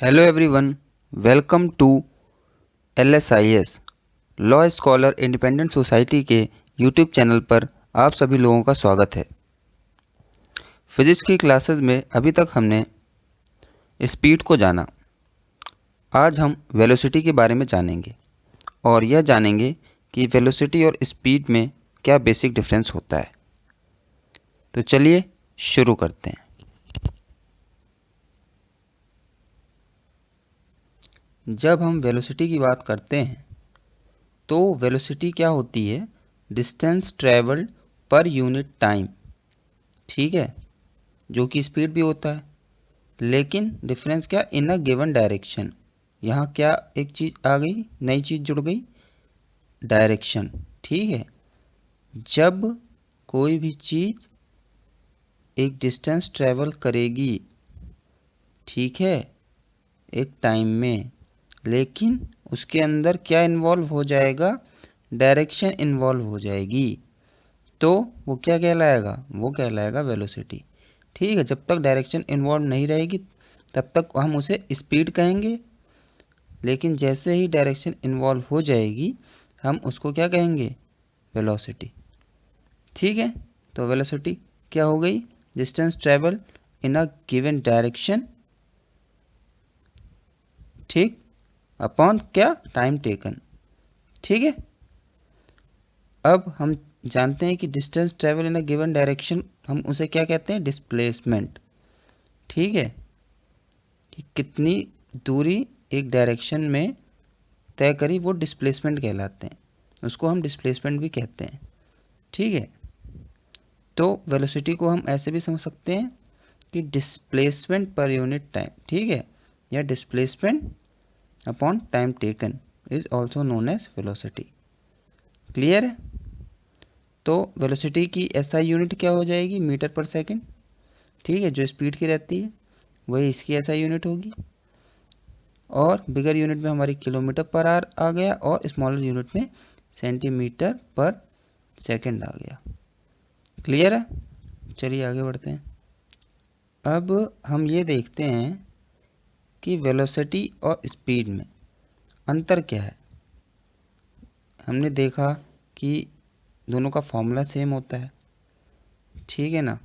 Hello everyone, welcome to LSIS law scholar independent society के YouTube channel पर आप सभी लोगों का स्वागत है। फिजिक्स की क्लासेस में अभी तक हमने स्पीड को जाना। आज हम वेलोसिटी के बारे में जानेंगे और यह जानेंगे कि वेलोसिटी और स्पीड में क्या बेसिक डिफरेंस होता है। तो चलिए शुरू करते हैं। जब हम वेलोसिटी की बात करते हैं तो वेलोसिटी क्या होती है? Distance travelled per unit time, ठीक है, जो कि स्पीड भी होता है। लेकिन डिफरेंस क्या? इन अ गिवन डायरेक्शन। यहाँ क्या एक चीज़ आ गई, नई चीज़ जुड़ गई, डायरेक्शन। ठीक है, जब कोई भी चीज़ एक डिस्टेंस ट्रेवल करेगी, ठीक है, एक टाइम में, लेकिन उसके अंदर क्या इन्वॉल्व हो जाएगा? डायरेक्शन इन्वॉल्व हो जाएगी, तो वो क्या कहलाएगा? वो कहलाएगा वेलोसिटी। ठीक है, जब तक डायरेक्शन इन्वॉल्व नहीं रहेगी तब तक हम उसे स्पीड कहेंगे, लेकिन जैसे ही डायरेक्शन इन्वॉल्व हो जाएगी हम उसको क्या कहेंगे? वेलोसिटी। ठीक है, तो वेलोसिटी क्या हो गई? Distance travel in a given direction, ठीक, अपॉन क्या? Time taken. ठीक है, अब हम जानते हैं कि distance travel in a given direction हम उसे क्या कहते हैं? डिस्प्लेसमेंट। ठीक है, कि कितनी दूरी एक डायरेक्शन में तय करी वो डिस्प्लेसमेंट कहलाते हैं, उसको हम डिस्प्लेसमेंट भी कहते हैं। ठीक है, तो वेलोसिटी को हम ऐसे भी समझ सकते हैं कि डिस्प्लेसमेंट पर यूनिट टाइम, ठीक है, या displacement upon time taken is also known as velocity. Clear है? तो वेलोसिटी की SI यूनिट क्या हो जाएगी? मीटर पर सेकेंड। ठीक है, जो स्पीड की रहती है वही इसकी SI यूनिट होगी, और बिगर यूनिट में हमारी किलोमीटर पर आवर आ गया, और स्मॉलर यूनिट में सेंटीमीटर पर सेकंड आ गया। क्लियर है? चलिए आगे बढ़ते हैं। अब हम ये देखते हैं कि वेलोसिटी और स्पीड में अंतर क्या है। हमने देखा कि दोनों का फॉर्मूला सेम होता है, ठीक है ना,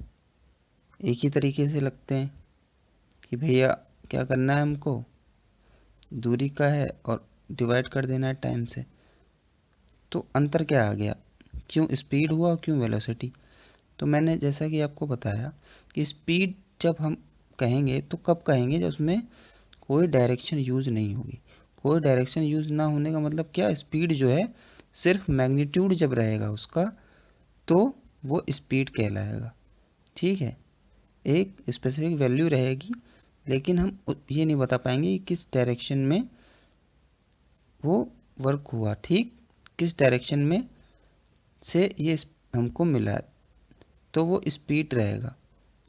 एक ही तरीके से लगते हैं कि भैया क्या करना है, हमको दूरी का है और डिवाइड कर देना है टाइम से। तो अंतर क्या आ गया? क्यों स्पीड हुआ और क्यों वेलोसिटी? तो मैंने जैसा कि आपको बताया कि स्पीड जब हम कहेंगे तो कब कहेंगे? जब उसमें कोई डायरेक्शन यूज़ नहीं होगी। कोई डायरेक्शन यूज़ ना होने का मतलब क्या? स्पीड जो है सिर्फ मैग्नीट्यूड जब रहेगा उसका तो वो स्पीड कहलाएगा। ठीक है, एक स्पेसिफिक वैल्यू रहेगी, लेकिन हम ये नहीं बता पाएंगे कि किस डायरेक्शन में वो वर्क हुआ, ठीक, किस डायरेक्शन में से ये हमको मिला, तो वो स्पीड रहेगा।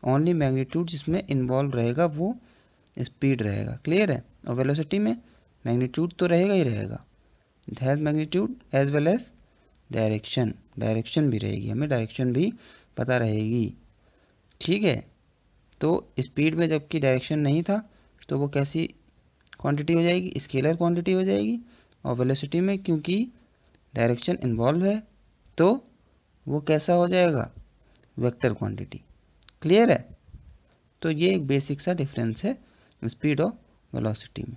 ओनली मैग्नीट्यूड जिसमें इन्वॉल्व रहेगा वो स्पीड रहेगा। क्लियर है? और वेलोसिटी में मैग्नीट्यूड तो रहेगा ही रहेगा, it has magnitude as well as direction. Direction भी रहेगी, हमें डायरेक्शन भी पता रहेगी। ठीक है, तो स्पीड में जबकि डायरेक्शन नहीं था तो वो कैसी क्वांटिटी हो जाएगी? स्केलर क्वांटिटी हो जाएगी। और वेलोसिटी में क्योंकि डायरेक्शन इन्वॉल्व है तो वो कैसा हो जाएगा? Vector quantity. क्लियर है? तो ये एक बेसिक सा डिफरेंस है स्पीड और वेलोसिटी में।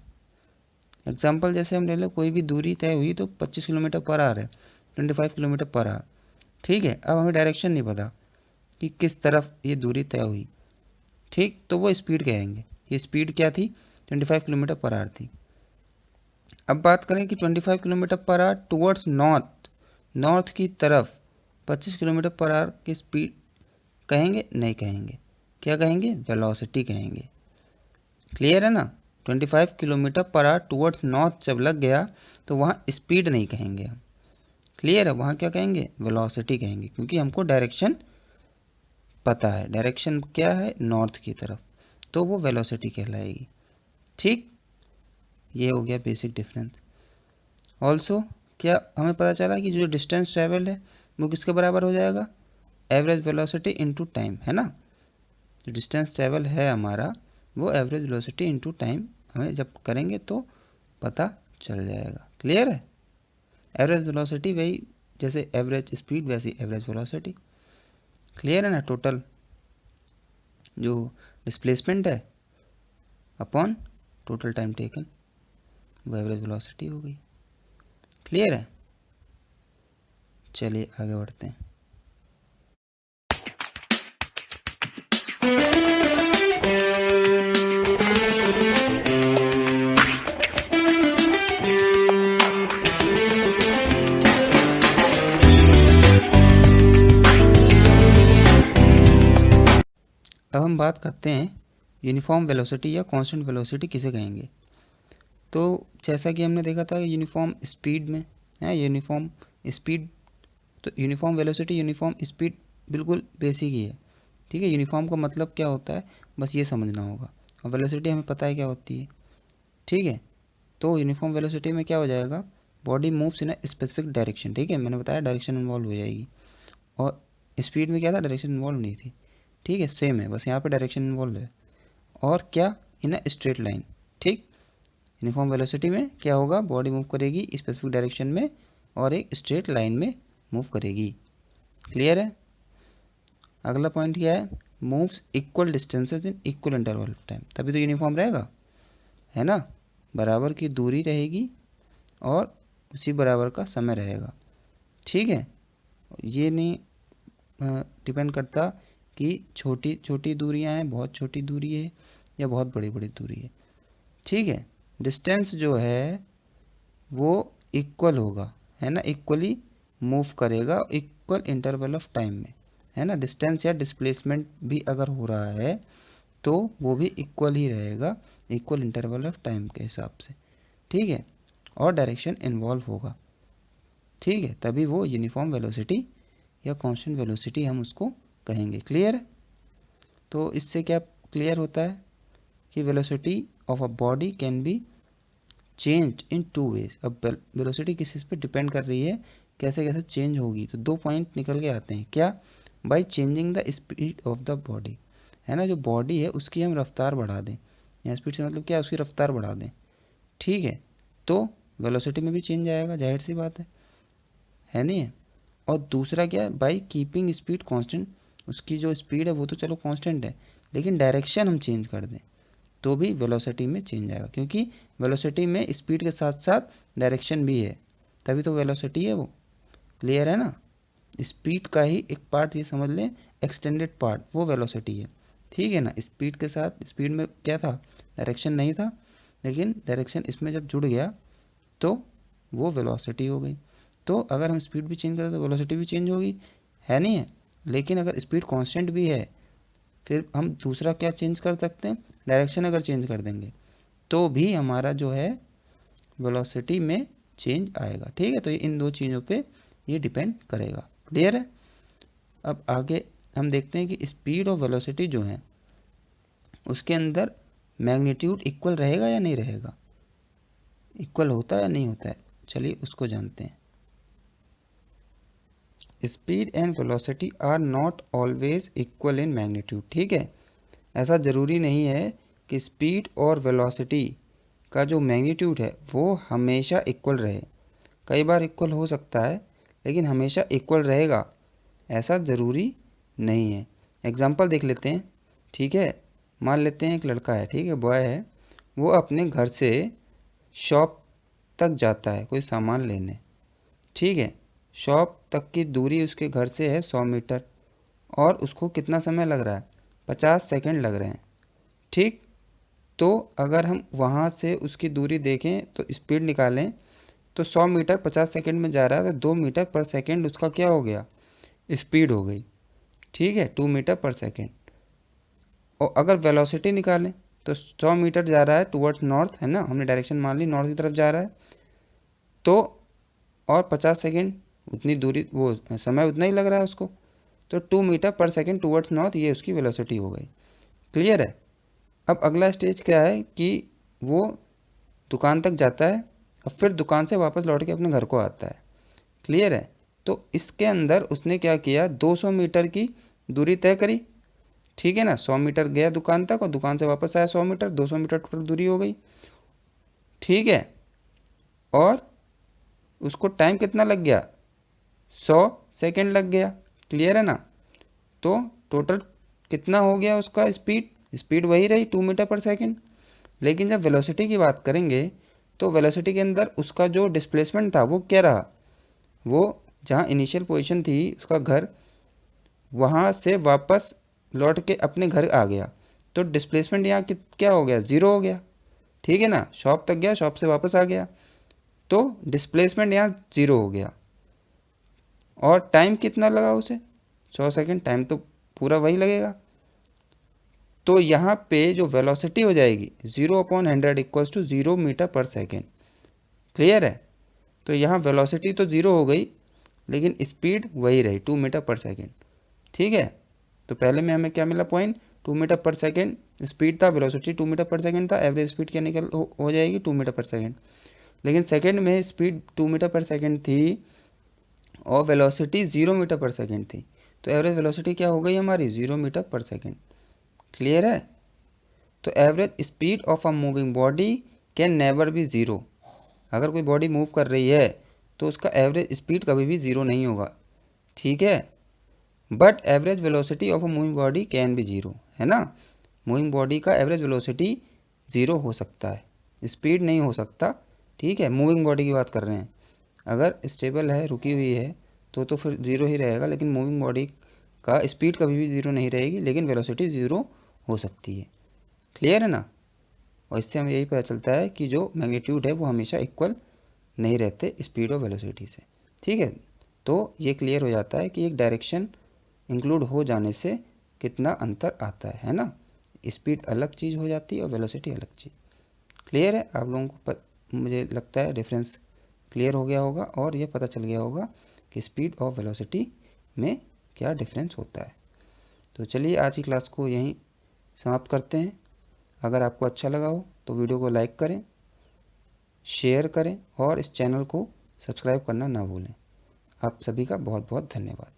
एग्जांपल जैसे हम ले लें, कोई भी दूरी तय हुई तो 25 किलोमीटर पर आवर है, 25 किलोमीटर पर आवर। ठीक है, अब हमें डायरेक्शन नहीं पता कि किस तरफ ये दूरी तय हुई, ठीक, तो वो स्पीड कहेंगे। ये स्पीड क्या थी? 25 किलोमीटर पर आवर थी। अब बात करें कि 25 kilometre per hour towards north, north की तरफ 25 किलोमीटर पर आवर की स्पीड कहेंगे? नहीं कहेंगे। क्या कहेंगे? वेलोसिटी कहेंगे। क्लियर है ना? 25 kilometre per hour towards north जब लग गया तो वहाँ स्पीड नहीं कहेंगे हम। क्लियर है? वहाँ क्या कहेंगे? वेलोसिटी कहेंगे, क्योंकि हमको डायरेक्शन पता है। डायरेक्शन क्या है? नॉर्थ की तरफ, तो वो वेलोसिटी कहलाएगी। ठीक, ये हो गया बेसिक डिफरेंस। ऑल्सो क्या हमें पता चला कि जो डिस्टेंस ट्रेवल है वो किसके बराबर हो जाएगा? एवरेज वेलोसिटी इनटू टाइम, है ना। जो डिस्टेंस ट्रेवल है हमारा वो एवरेज वेलोसिटी इनटू टाइम हमें जब करेंगे तो पता चल जाएगा। क्लियर है? एवरेज वेलोसिटी वही जैसे एवरेज स्पीड वैसी एवरेज वेलोसिटी। क्लियर है ना? टोटल जो डिस्प्लेसमेंट है अपॉन टोटल टाइम टेकन वो एवरेज वेलोसिटी हो गई। क्लियर है? चलिए आगे बढ़ते हैं। अब हम बात करते हैं यूनिफॉर्म वेलोसिटी या कांस्टेंट वेलोसिटी किसे कहेंगे। तो जैसा कि हमने देखा था यूनिफॉर्म स्पीड में है, यूनिफॉर्म स्पीड, तो यूनिफॉर्म वेलोसिटी यूनिफॉर्म स्पीड बिल्कुल बेसिक ही है। ठीक है, यूनिफॉर्म का मतलब क्या होता है बस ये समझना होगा, और वेलोसिटी हमें पता है क्या होती है। ठीक है, तो यूनिफॉर्म वेलोसिटी में क्या हो जाएगा, body moves in a specific direction. ठीक है, मैंने बताया डायरेक्शन इन्वॉल्व हो जाएगी, और स्पीड में क्या था, डायरेक्शन इन्वॉल्व नहीं थी। ठीक है, सेम है, बस यहाँ पे डायरेक्शन इन्वॉल्व है। और क्या, इन अ स्ट्रेट लाइन। ठीक, यूनिफॉर्म वेलोसिटी में क्या होगा, बॉडी मूव करेगी स्पेसिफिक डायरेक्शन में और एक स्ट्रेट लाइन में मूव करेगी। क्लियर है? अगला पॉइंट क्या है, moves equal distances in equal interval of time. तभी तो यूनिफॉर्म रहेगा, है ना? बराबर की दूरी रहेगी और उसी बराबर का समय रहेगा। ठीक है, ये नहीं डिपेंड करता कि छोटी छोटी दूरियां हैं, बहुत छोटी दूरी है या बहुत बड़ी बड़ी दूरी है। ठीक है, डिस्टेंस जो है वो इक्वल होगा, है ना, इक्वली मूव करेगा इक्वल इंटरवल ऑफ टाइम में, है ना। डिस्टेंस या डिस्प्लेसमेंट भी अगर हो रहा है तो वो भी इक्वल ही रहेगा, इक्वल इंटरवल ऑफ टाइम के हिसाब से। ठीक है, और डायरेक्शन इन्वॉल्व होगा। ठीक है, तभी वो यूनिफॉर्म वेलोसिटी या कांस्टेंट वेलोसिटी हम उसको कहेंगे। क्लियर है? तो इससे क्या क्लियर होता है कि velocity of a body can be changed in two ways. अब वेलोसिटी किस चीज़ पे डिपेंड कर रही है, कैसे कैसे चेंज होगी, तो दो पॉइंट निकल के आते हैं। क्या, by changing the speed of the body, है ना, जो बॉडी है उसकी हम रफ्तार बढ़ा दें, या स्पीड से मतलब क्या, उसकी रफ्तार बढ़ा दें। ठीक है, तो वेलोसिटी में भी चेंज आएगा, जाहिर सी बात है नहीं है। और दूसरा क्या है, बाई कीपिंग स्पीड कांस्टेंट, उसकी जो स्पीड है वो तो चलो कांस्टेंट है, लेकिन डायरेक्शन हम चेंज कर दें तो भी वेलोसिटी में चेंज आएगा, क्योंकि वेलोसिटी में स्पीड के साथ साथ डायरेक्शन भी है, तभी तो वेलोसिटी है वो। क्लियर है ना? स्पीड का ही एक पार्ट ये समझ लें, एक्सटेंडेड पार्ट, वो वेलोसिटी है। ठीक है ना, स्पीड के साथ, स्पीड में क्या था, डायरेक्शन नहीं था, लेकिन डायरेक्शन इसमें जब जुड़ गया तो वो वेलोसिटी हो गई। तो अगर हम स्पीड भी चेंज करें तो वेलोसिटी भी चेंज होगी, है नहीं है। लेकिन अगर स्पीड कांस्टेंट भी है, फिर हम दूसरा क्या चेंज कर सकते हैं, डायरेक्शन अगर चेंज कर देंगे तो भी हमारा जो है वेलोसिटी में चेंज आएगा। ठीक है, तो ये इन दो चीज़ों पे ये डिपेंड करेगा। क्लियर है? अब आगे हम देखते हैं कि स्पीड और वेलोसिटी जो है उसके अंदर मैग्नीट्यूड इक्वल रहेगा या नहीं रहेगा, इक्वल होता है या नहीं होता है, चलिए उसको जानते हैं। Speed and velocity are not always equal in magnitude. ठीक है, ऐसा ज़रूरी नहीं है कि स्पीड और वेलोसिटी का जो मैग्नीट्यूड है वो हमेशा इक्वल रहे। कई बार इक्वल हो सकता है, लेकिन हमेशा इक्वल रहेगा ऐसा ज़रूरी नहीं है। एग्जांपल देख लेते हैं। ठीक है, मान लेते हैं एक लड़का है, ठीक है, बॉय है, वो अपने घर से शॉप तक जाता है कोई सामान लेने। ठीक है, शॉप तक की दूरी उसके घर से है 100 मीटर, और उसको कितना समय लग रहा है, 50 सेकंड लग रहे हैं। ठीक, तो अगर हम वहाँ से उसकी दूरी देखें तो स्पीड निकालें तो 100 मीटर 50 सेकंड में जा रहा है, तो 2 मीटर पर सेकंड उसका क्या हो गया, स्पीड हो गई। ठीक है, 2 मीटर पर सेकंड। और अगर वेलोसिटी निकालें तो 100 मीटर जा रहा है टुवर्ड्स नॉर्थ, है ना, हमने डायरेक्शन मान ली नॉर्थ की तरफ जा रहा है, तो और 50 सेकंड उतनी दूरी, वो समय उतना ही लग रहा है उसको, तो 2 मीटर पर सेकंड टुवर्ड्स नॉर्थ, ये उसकी वेलोसिटी हो गई। क्लियर है? अब अगला स्टेज क्या है कि वो दुकान तक जाता है और फिर दुकान से वापस लौट के अपने घर को आता है। क्लियर है? तो इसके अंदर उसने क्या किया, 200 मीटर की दूरी तय करी। ठीक है ना, 100 मीटर गया दुकान तक और दुकान से वापस आया 100 मीटर, 200 मीटर टोटल दूरी हो गई। ठीक है, और उसको टाइम कितना लग गया, 100 सेकेंड लग गया। क्लियर है ना। तो टोटल कितना हो गया उसका स्पीड वही रही 2 मीटर पर सेकेंड। लेकिन जब वेलोसिटी की बात करेंगे तो वेलोसिटी के अंदर उसका जो डिस्प्लेसमेंट था वो क्या रहा, वो जहाँ इनिशियल पोजीशन थी उसका घर, वहाँ से वापस लौट के अपने घर आ गया। तो डिस्प्लेसमेंट यहाँ क्या हो गया, ज़ीरो हो गया। ठीक है ना, शॉप तक गया, शॉप से वापस आ गया, तो डिस्प्लेसमेंट यहाँ ज़ीरो हो गया। और टाइम कितना लगा उसे, 100 सेकेंड, टाइम तो पूरा वही लगेगा। तो यहाँ पे जो वेलोसिटी हो जाएगी 0/100 इक्वल्स टू 0 मीटर पर सेकेंड। क्लियर है। तो यहाँ वेलोसिटी तो ज़ीरो हो गई लेकिन स्पीड वही रही 2 मीटर पर सेकेंड। ठीक है। तो पहले में हमें क्या मिला पॉइंट, 2 मीटर पर सेकेंड स्पीड था, वेलोसिटी 2 मीटर पर सेकेंड था, एवरेज स्पीड क्या हो जाएगी 2 मीटर पर सेकेंड। लेकिन सेकेंड में स्पीड 2 मीटर पर सेकेंड थी और वेलोसिटी 0 मीटर पर सेकेंड थी, तो एवरेज वेलोसिटी क्या हो गई हमारी 0 मीटर पर सेकेंड। क्लियर है। तो average speed of a moving body can never be zero. अगर कोई बॉडी मूव कर रही है तो उसका एवरेज स्पीड कभी भी ज़ीरो नहीं होगा। ठीक है। But average velocity of a moving body can be zero, है ना। मूविंग बॉडी का एवरेज वेलोसिटी ज़ीरो हो सकता है, स्पीड नहीं हो सकता। ठीक है, मूविंग बॉडी की बात कर रहे हैं। अगर स्टेबल है, रुकी हुई है, तो फिर ज़ीरो ही रहेगा। लेकिन मूविंग बॉडी का स्पीड कभी भी ज़ीरो नहीं रहेगी, लेकिन वेलोसिटी ज़ीरो हो सकती है। क्लियर है ना। और इससे हमें यही पता चलता है कि जो मैग्नीट्यूड है वो हमेशा इक्वल नहीं रहते स्पीड और वेलोसिटी से। ठीक है। तो ये क्लियर हो जाता है कि एक डायरेक्शन इंक्लूड हो जाने से कितना अंतर आता है ना। स्पीड अलग चीज़ हो जाती है और वेलोसिटी अलग चीज़। क्लियर है। आप लोगों को मुझे लगता है डिफरेंस क्लियर हो गया होगा और ये पता चल गया होगा कि स्पीड और वेलोसिटी में क्या डिफरेंस होता है। तो चलिए आज की क्लास को यहीं समाप्त करते हैं। अगर आपको अच्छा लगा हो तो वीडियो को लाइक करें, शेयर करें और इस चैनल को सब्सक्राइब करना ना भूलें। आप सभी का बहुत बहुत धन्यवाद।